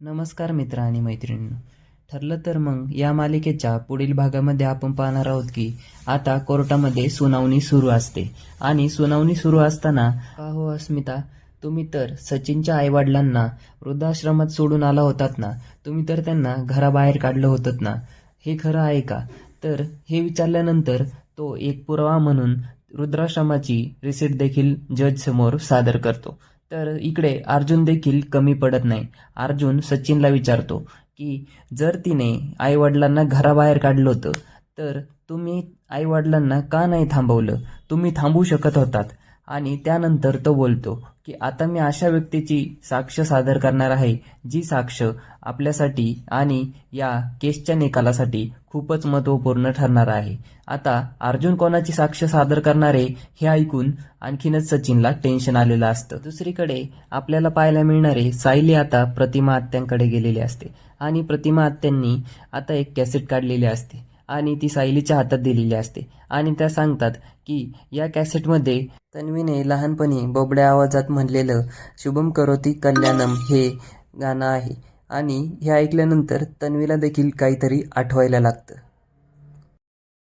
नमस्कार मित्र आणि मैत्रिणींनो. ठरलं तर मग या मालिकेच्या पुढील भागामध्ये आपण पाहणार आहोत की आता कोर्टामध्ये सुनावणी सुरू असते आणि सुनावणी सुरू असताना का हो अस्मिता, तुम्ही तर सचिनच्या आईवडिलांना वृद्धाश्रमात सोडून आला होतात ना, तुम्ही तर त्यांना घराबाहेर काढलं होतं ना, हे खरं आहे का? तर हे विचारल्यानंतर तो एक पुरावा म्हणून वृद्धाश्रमाची रिसीट देखील जज समोर सादर करतो. तर इकडे अर्जुन देखील कमी पडत नाही. अर्जुन सचिनला विचारतो की जर तिने आईवडिलांना घराबाहेर काढलं होतं तर तुम्ही आईवडिलांना का नाही थांबवलं? तुम्ही थांबवू शकत होतात. आणि त्यानंतर तो बोलतो की आता मी अशा व्यक्तीची साक्ष सादर करणार आहे जी साक्ष आपल्यासाठी आणि या केसच्या निकालासाठी खूपच महत्त्वपूर्ण ठरणार आहे. आता अर्जुन कोणाची साक्ष सादर करणार आहे हे ऐकून आणखीनच सचिनला टेन्शन आलेलं असतं. दुसरीकडे आपल्याला पाहायला मिळणारे सायली आता प्रतिमा आत्यांकडे गेलेली असते आणि प्रतिमा आत्यांनी आता एक कॅसेट काढलेली असते आणि ती सायलीच्या हातात दिलेली असते आणि त्या सांगतात की या कॅसेटमध्ये तन्वीने लहानपणी बोबड्या आवाजात म्हणलेलं शुभम करोती कल्याणम हे गाणं आहे आणि हे ऐकल्यानंतर तन्वीला देखील काहीतरी आठवायला लागतं.